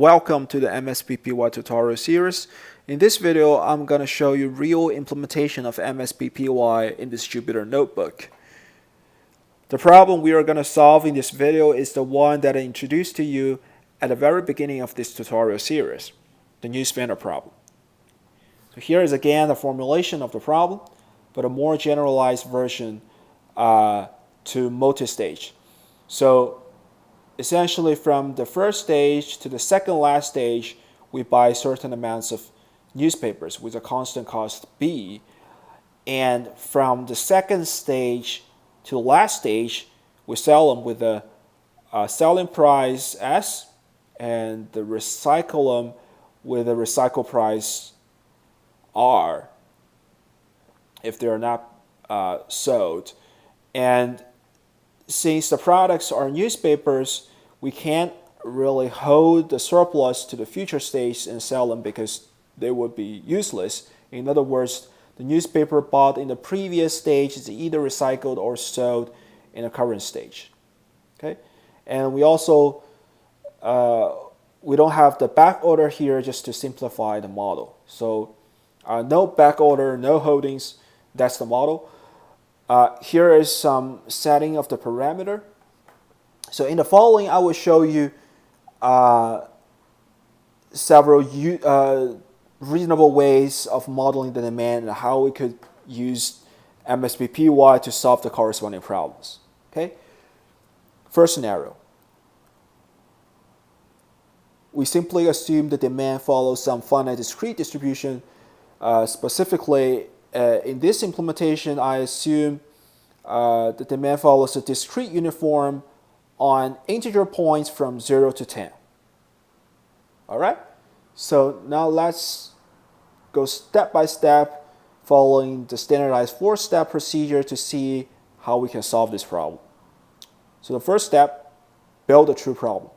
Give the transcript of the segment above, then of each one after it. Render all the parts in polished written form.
Welcome to the MSPPy tutorial series. In this video, I'm going to show you real implementation of MSPPy in this Jupyter notebook. The problem we are going to solve in this video is the one that I introduced to you at the very beginning of this tutorial series, the new spanner problem. So here is again the formulation of the problem, but a more generalized version to multi-stage. So essentially, from the first stage to the second last stage, we buy certain amounts of newspapers with a constant cost B. And from the second stage to the last stage, we sell them with a selling price S and the recycle them with a recycle price R if they are not sold. And since the products are newspapers, we can't really hold the surplus to the future stage and sell them because they would be useless. In other words, the newspaper bought in the previous stage is either recycled or sold in the current stage. Okay, and we also we don't have the back order here just to simplify the model. So no back order, no holdings. That's the model. Here is some setting of the parameter. So in the following, I will show you several reasonable ways of modeling the demand and how we could use MSPPy to solve the corresponding problems. Okay. First scenario. We simply assume the demand follows some finite discrete distribution. Specifically, in this implementation, I assume the demand follows a discrete uniform on integer points from 0 to 10. All right? So now let's go step by step following the standardized 4-step procedure to see how we can solve this problem. So the first step, build a true problem.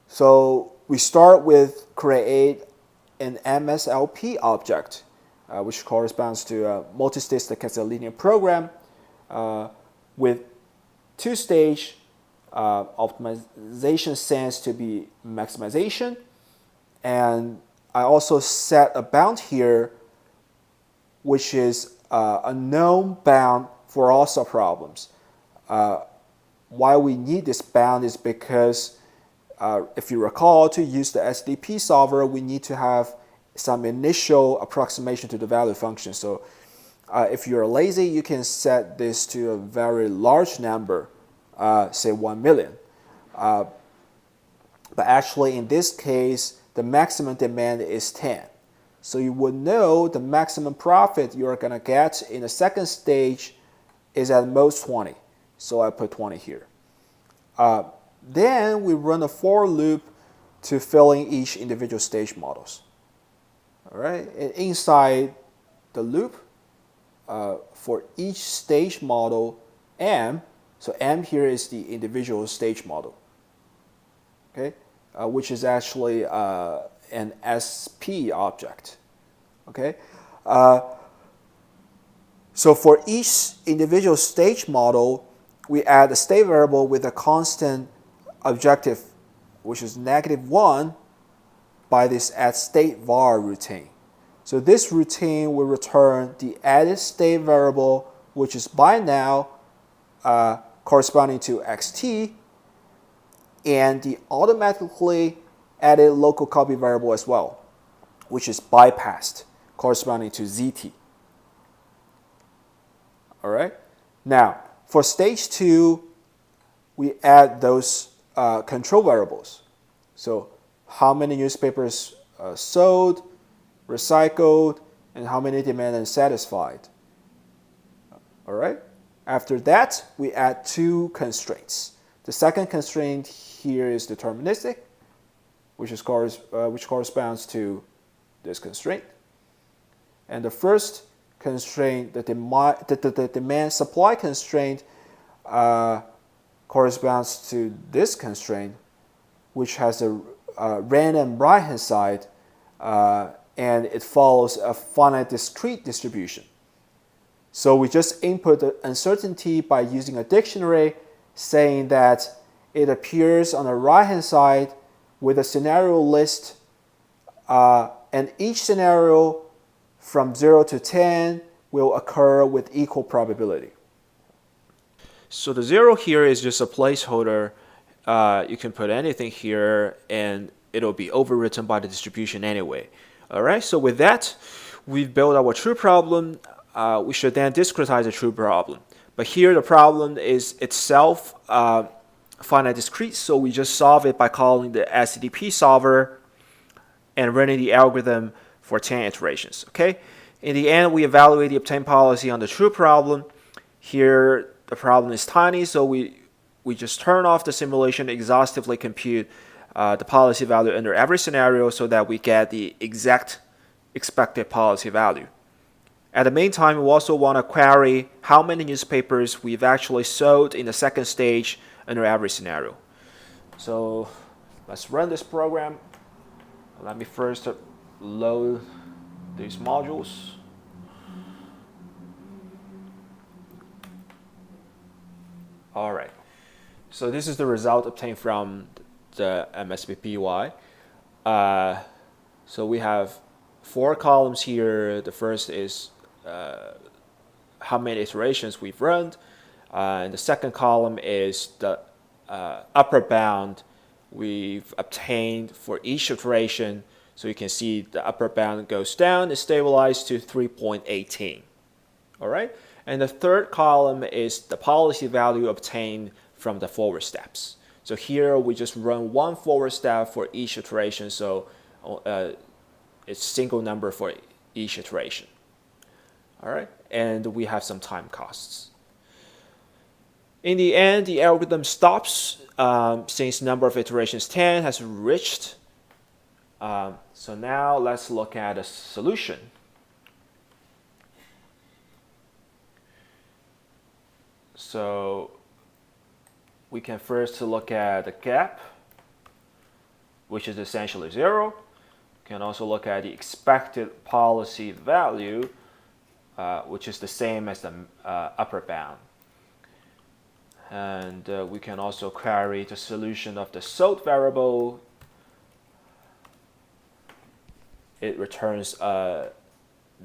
So we start with create an MSLP object, which corresponds to a multi-stage stochastic linear program with two-stage optimization sense to be maximization. And I also set a bound here, which is a known bound for all subproblems. Why we need this bound is because if you recall, to use the SDP solver, we need to have some initial approximation to the value function. So if you're lazy, you can set this to a very large number, say 1 million. But actually, in this case, the maximum demand is 10. So you would know the maximum profit you're going to get in the second stage is at most 20. So I put 20 here. Then we run a for loop to fill in each individual stage models. All right, and inside the loop, for each stage model M, so M here is the individual stage model, okay, which is actually an SP object, okay. So for each individual stage model, we add a state variable with a constant objective, which is -1 by this add state var routine. So this routine will return the added state variable, which is by now corresponding to xt, and the automatically added local copy variable as well, which is bypassed, corresponding to zt. All right. Now, for stage 2, we add those control variables. So how many newspapers sold, recycled, and how many demand and satisfied. All right. After that, we add 2 constraints. The second constraint here is deterministic, which corresponds to this constraint. And the first constraint, the demand supply constraint, corresponds to this constraint, which has a random right-hand side, and it follows a finite discrete distribution. So we just input the uncertainty by using a dictionary saying that it appears on the right-hand side with a scenario list, and each scenario from 0 to 10 will occur with equal probability. So the 0 here is just a placeholder. You can put anything here and it'll be overwritten by the distribution anyway. All right, so with that, we've built our true problem. We should then discretize the true problem. But here the problem is itself finite discrete, so we just solve it by calling the MSPPy solver and running the algorithm for 10 iterations. Okay. In the end, we evaluate the obtained policy on the true problem. Here, the problem is tiny, so we just turn off the simulation, exhaustively compute the policy value under every scenario so that we get the exact expected policy value. At the meantime, we also want to query how many newspapers we've actually sold in the second stage under every scenario. So let's run this program. Let me first load these modules. All right. So this is the result obtained from the MSPPy. So we have 4 columns here. The first is how many iterations we've run. And the second column is the upper bound we've obtained for each iteration. So you can see the upper bound goes down, it's stabilized to 3.18. All right. And the third column is the policy value obtained from the forward steps. So here we just run 1 forward step for each iteration. So it's single number for each iteration. All right. And we have some time costs. In the end, the algorithm stops since number of iterations 10 has reached. So now let's look at a solution. So we can first look at the gap, which is essentially 0. We can also look at the expected policy value, which is the same as the upper bound. And we can also query the solution of the sold variable. It returns a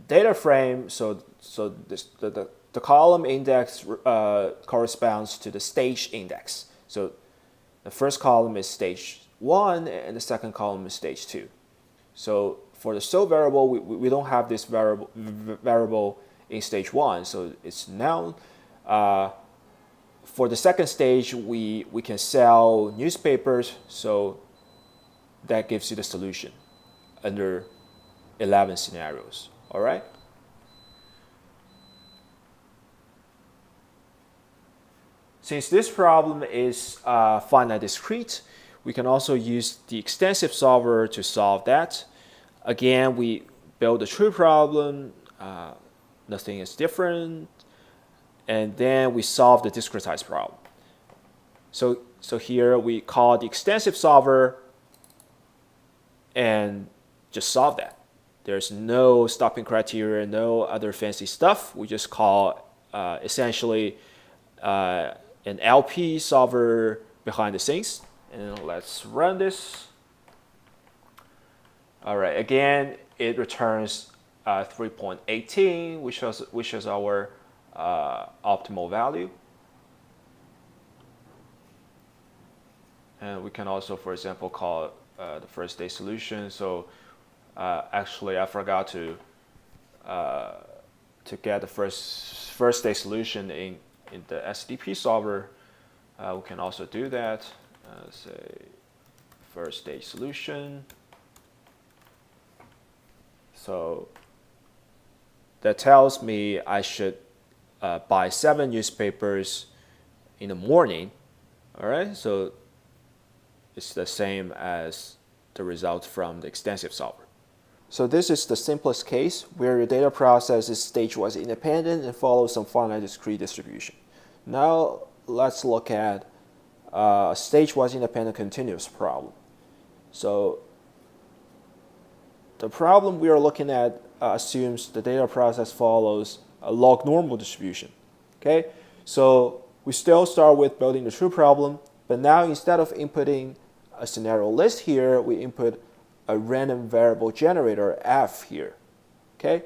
data frame, so the column index corresponds to the stage index. So the first column is stage 1 and the second column is stage 2. So for the sold variable, we don't have this variable in stage 1, so it's known. For the second stage, we can sell newspapers, so that gives you the solution under 11 scenarios. All right. Since this problem is finite discrete, we can also use the extensive solver to solve that. Again, we build a true problem, nothing is different, and then we solve the discretized problem. So here we call the extensive solver and just solve that. There's no stopping criteria, no other fancy stuff. We just call essentially an LP solver behind the scenes. And let's run this. All right, again, it returns 3.18, which is our optimal value. And we can also, for example, call the first day solution. So actually, I forgot to get the first day solution in the MSPPy solver. We can also do that. Say first stage solution. So that tells me I should buy 7 newspapers in the morning. All right, so it's the same as the result from the extensive solver. So this is the simplest case where your data process is stage-wise independent and follows some finite discrete distribution. Now let's look at a stage-wise independent continuous problem. So the problem we are looking at assumes the data process follows a log normal distribution. Okay, so we still start with building the true problem. But now instead of inputting a scenario list here, we input a random variable generator f here. Okay.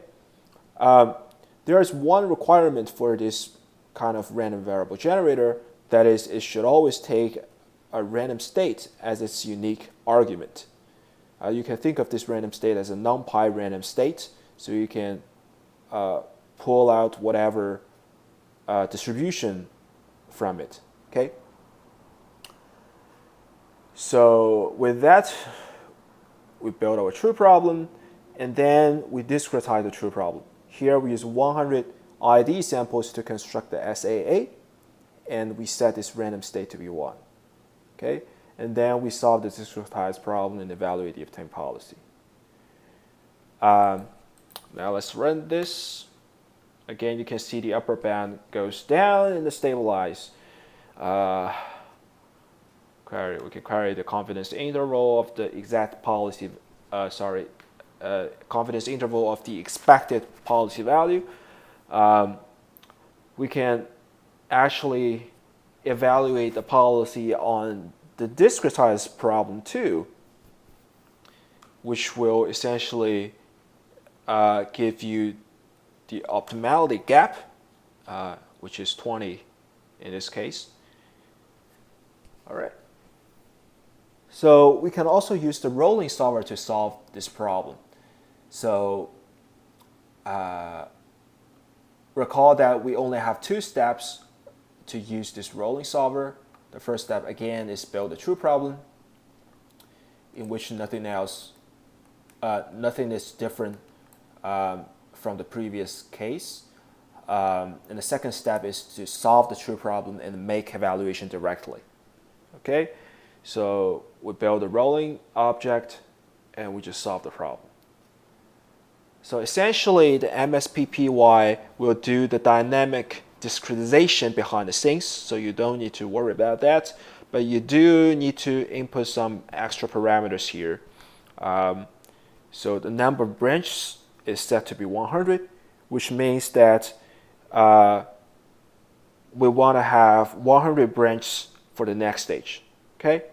There is one requirement for this kind of random variable generator, that is, it should always take a random state as its unique argument. You can think of this random state as a NumPy random state, so you can pull out whatever distribution from it. Okay. So with that, we build our true problem, and then we discretize the true problem. Here we use 100 ID samples to construct the SAA, and we set this random state to be 1. Okay, and then we solve the discretized problem and evaluate the obtained policy. Now let's run this. Again, you can see the upper bound goes down and the stabilize. We can query the confidence interval of the exact policy. Confidence interval of the expected policy value. We can actually evaluate the policy on the discretized problem too, which will essentially give you the optimality gap, which is 20 in this case. All right. So we can also use the rolling solver to solve this problem. So recall that we only have 2 steps to use this rolling solver. The first step, again, is build a true problem in which nothing is different from the previous case. And the second step is to solve the true problem and make evaluation directly. Okay, so we build a rolling object and we just solve the problem. So essentially, the MSPPy will do the dynamic discretization behind the scenes, so you don't need to worry about that. But you do need to input some extra parameters here. So the number of branches is set to be 100, which means that we want to have 100 branches for the next stage. Okay,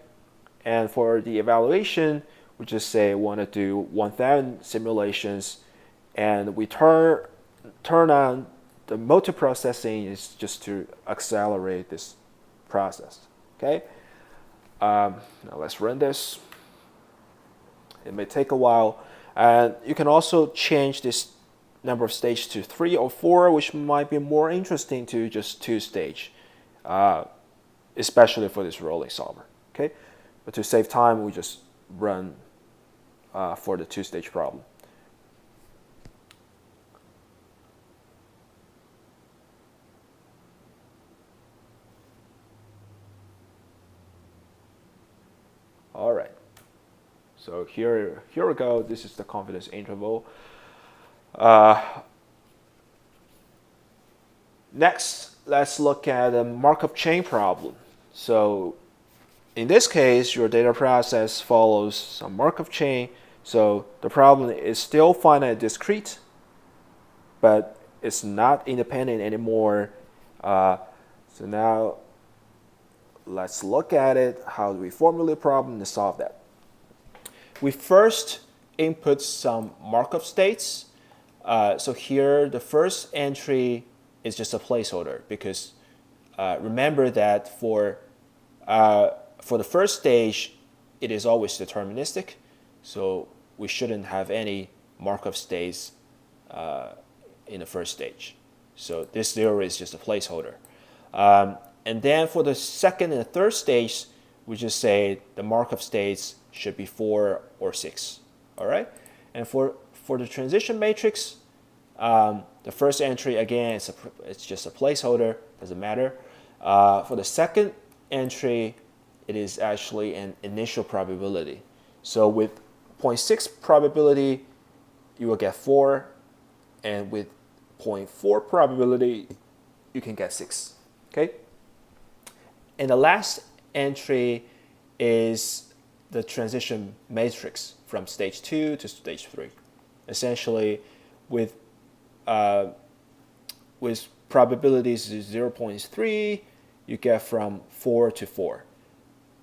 and for the evaluation, we just say we want to do 1,000 simulations, and we turn on the multiprocessing is just to accelerate this process. Okay, now let's run this. It may take a while, and you can also change this number of stages to 3 or 4, which might be more interesting to just 2 stage, especially for this rolling solver. Okay, but to save time, we just run for the 2-stage problem. All right. So here we go. This is the confidence interval. Next, let's look at a Markov chain problem. So in this case, your data process follows some Markov chain. So the problem is still finite discrete, but it's not independent anymore. So now let's look at it. How do we formulate a problem to solve that? We first input some Markov states. So here, the first entry is just a placeholder because remember that for the first stage, it is always deterministic. So we shouldn't have any Markov states in the first stage. So this 0 is just a placeholder. And then for the second and third stage, we just say the Markov states should be 4 or 6. All right. And for the transition matrix, the first entry again it's just a placeholder, doesn't matter. For the second entry, it is actually an initial probability. So with 0.6 probability, you will get 4, and with 0.4 probability, you can get 6. Okay. And the last entry is the transition matrix from stage 2 to stage 3. Essentially, with probabilities 0.3, you get from 4 to 4.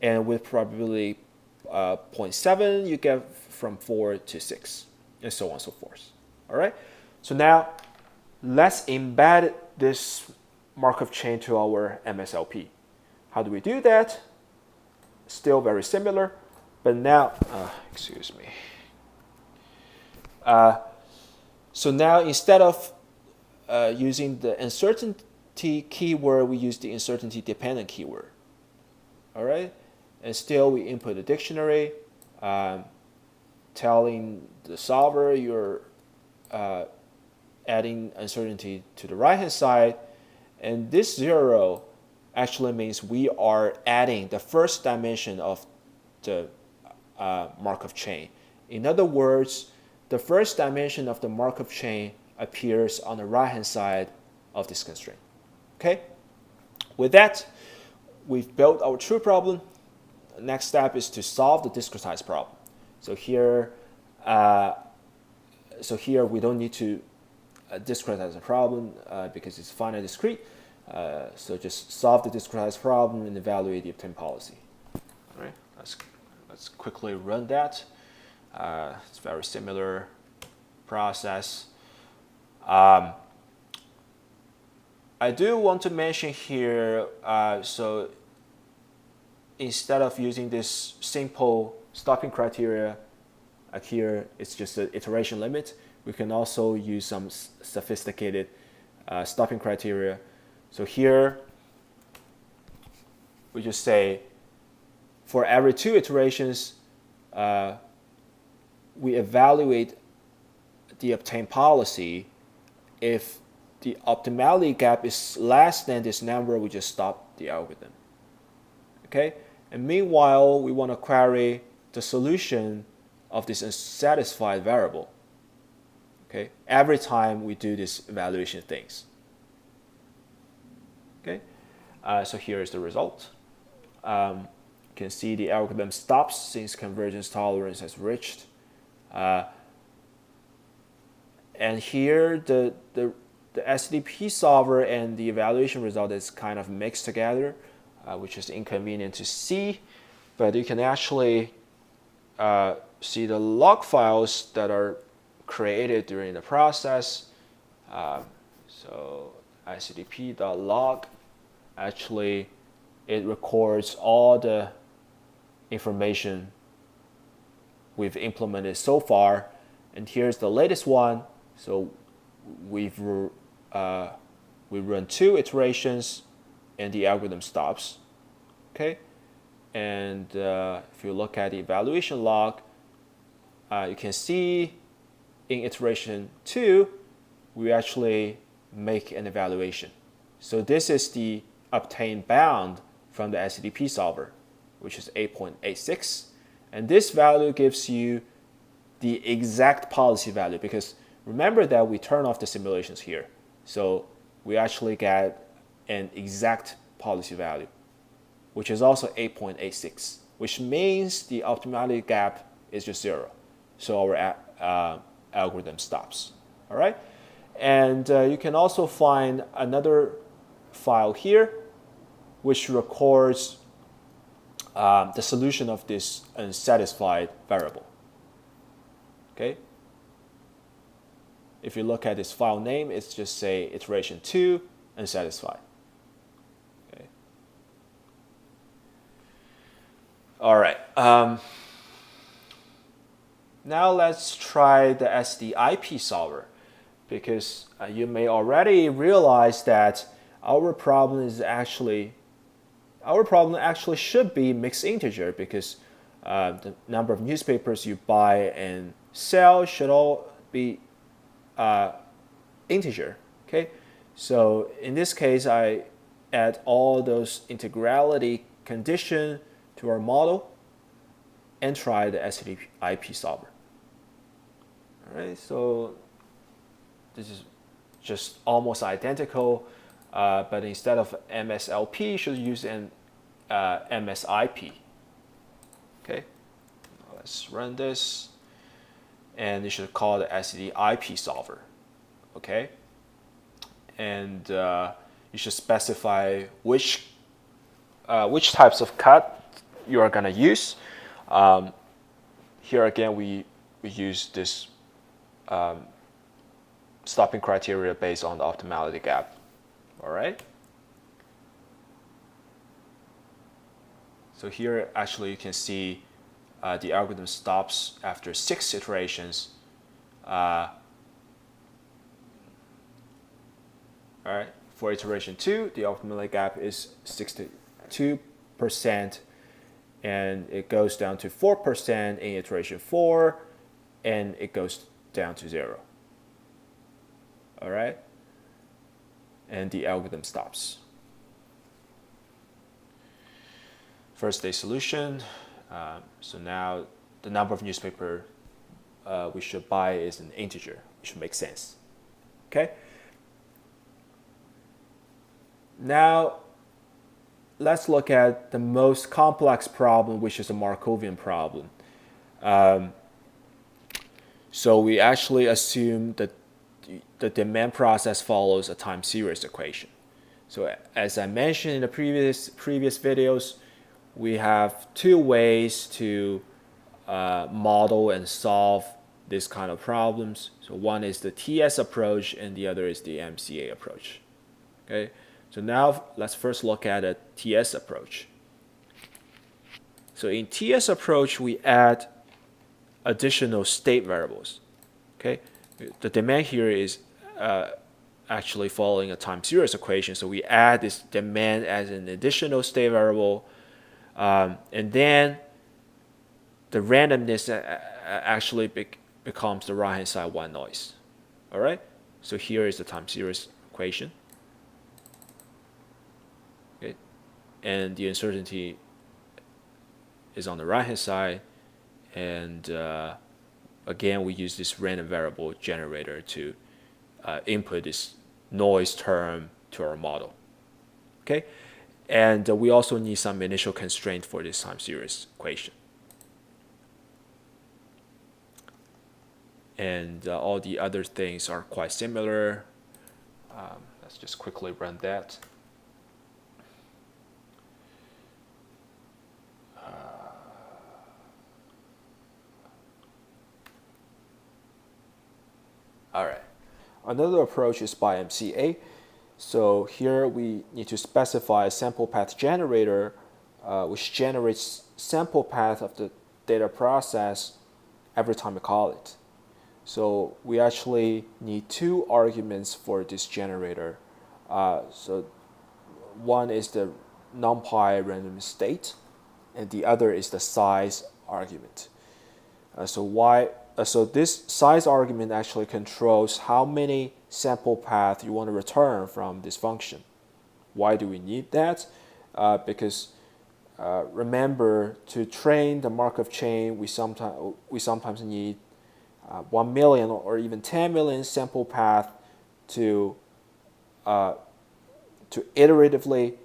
and with probability 0.7, you get from 4 to 6, and so on and so forth. All right. So now let's embed this Markov chain to our MSLP. How do we do that? Still very similar, but now, excuse me. So now instead of using the uncertainty keyword, we use the uncertainty dependent keyword. All right, and still we input a dictionary, telling the solver you're adding uncertainty to the right hand side, and this 0 actually means we are adding the first dimension of the Markov chain. In other words, the first dimension of the Markov chain appears on the right hand side of this constraint. Okay? With that, we've built our true problem. The next step is to solve the discretized problem. So here we don't need to discretize the problem because it's finite discrete. So just solve the discretized problem and evaluate the obtained policy. All right, let's quickly run that. It's a very similar process. I do want to mention here, so instead of using this simple stopping criteria, like here it's just an iteration limit, we can also use some sophisticated stopping criteria. So here we just say for every 2 iterations, we evaluate the obtained policy. If the optimality gap is less than this number, we just stop the algorithm. Okay? And meanwhile, we want to query the solution of this unsatisfied variable. Okay? Every time we do this evaluation things. Okay? So here is the result. You can see the algorithm stops since convergence tolerance has reached. And here the SDP solver and the evaluation result is kind of mixed together, which is inconvenient to see. But you can actually see the log files that are created during the process. So scdp.log, actually it records all the information we've implemented so far, and here's the latest one. So we run 2 iterations and the algorithm stops. Okay, and if you look at the evaluation log, you can see in iteration 2 we actually make an evaluation. So this is the obtained bound from the SDP solver, which is 8.86, and this value gives you the exact policy value, because remember that we turn off the simulations here. So we actually get an exact policy value, which is also 8.86, which means the optimality gap is just 0. So our algorithm stops. All right? And you can also find another file here, which records the solution of this unsatisfied variable. Okay? If you look at this file name, it's just say iteration 2 unsatisfied. Okay. All right. Now let's try the SDIP solver, because you may already realize that our problem actually should be mixed integer, because the number of newspapers you buy and sell should all be integer. Okay, so in this case, I add all those integrality condition to our model and try the SDIP solver. All right, so this is just almost identical, but instead of MSLP, you should use an MSIP. Okay, let's run this, and you should call the SDIP solver. Okay, and you should specify which types of cut you are going to use. Here again, we use this stopping criteria based on the optimality gap. All right. So here, actually, you can see the algorithm stops after 6 iterations. All right. For iteration 2, the optimality gap is 62%, and it goes down to 4% in iteration 4, and it goes down to 0. All right. And the algorithm stops. First day solution. So now the number of newspaper we should buy is an integer, which should make sense. Okay. Now let's look at the most complex problem, which is a Markovian problem. So we actually assume that the demand process follows a time series equation. So as I mentioned in the previous videos, we have 2 ways to model and solve this kind of problems. So one is the TS approach and the other is the MCA approach. Okay, so now let's first look at a TS approach. So in TS approach, we add additional state variables. Okay, the demand here is actually following a time series equation. So we add this demand as an additional state variable. And then the randomness actually becomes the right-hand side white noise. All right. So here is the time series equation. Okay. And the uncertainty is on the right-hand side. And again, we use this random variable generator to input this noise term to our model. Okay. And we also need some initial constraint for this time series equation. And all the other things are quite similar. Let's just quickly run that. All right. Another approach is by MCA. So here we need to specify a sample path generator, which generates sample path of the data process every time we call it. So we actually need 2 arguments for this generator. So one is the NumPy random state, and the other is the size argument. So this size argument actually controls how many sample paths you want to return from this function. Why do we need that? Because remember, to train the Markov chain, we sometimes need 1 million or even 10 million sample path to iteratively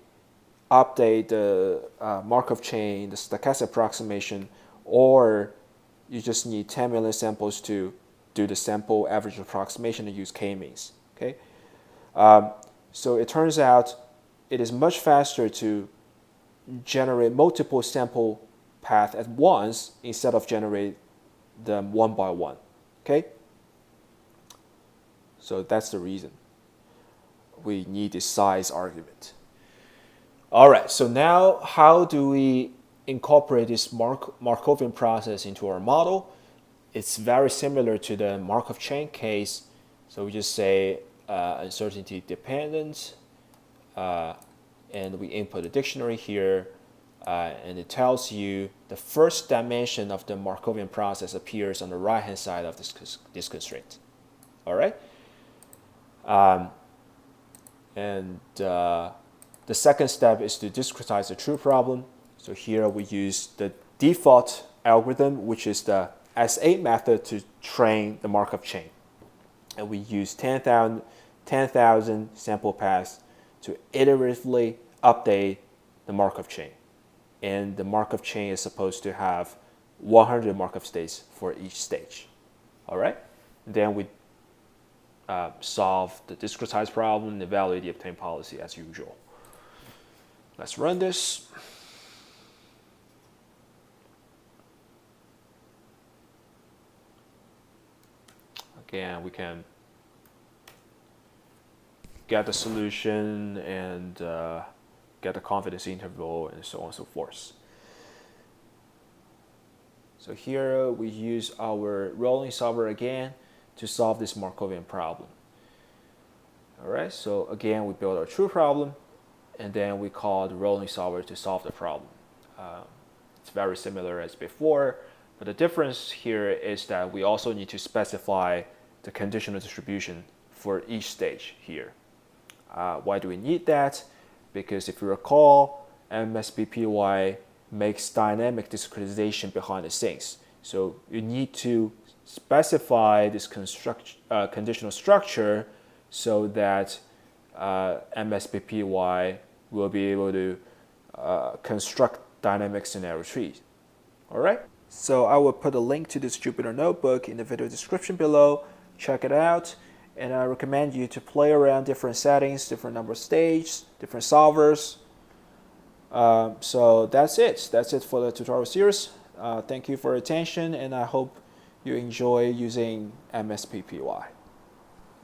update the Markov chain, the stochastic approximation, or you just need 10 million samples to do the sample average approximation and use k-means. Okay, so it turns out it is much faster to generate multiple sample paths at once instead of generate them one by one. Okay, so that's the reason we need this size argument. All right, so now how do we incorporate this Markovian process into our model? It's very similar to the Markov chain case. So we just say uncertainty dependent, and we input a dictionary here, and it tells you the first dimension of the Markovian process appears on the right-hand side of this constraint. All right, and the second step is to discretize the true problem. So here we use the default algorithm, which is the S8 method, to train the Markov chain. And we use 10,000 sample paths to iteratively update the Markov chain. And the Markov chain is supposed to have 100 Markov states for each stage. All right? And then we solve the discretized problem and evaluate the obtained policy as usual. Let's run this. again, we can get the solution and get the confidence interval and so on and so forth. So here we use our rolling solver again to solve this Markovian problem. All right, so again, we build our true problem, and then we call the rolling solver to solve the problem. It's very similar as before, but the difference here is that we also need to specify the conditional distribution for each stage here. Why do we need that? Because if you recall, MSPPy makes dynamic discretization behind the scenes. So you need to specify this conditional structure so that MSPPy will be able to construct dynamic scenario trees. All right. So I will put a link to this Jupyter notebook in the video description below. Check it out. And I recommend you to play around different settings, different number of stages, different solvers. So that's it. That's it for the tutorial series. Thank you for your attention, and I hope you enjoy using MSPPy.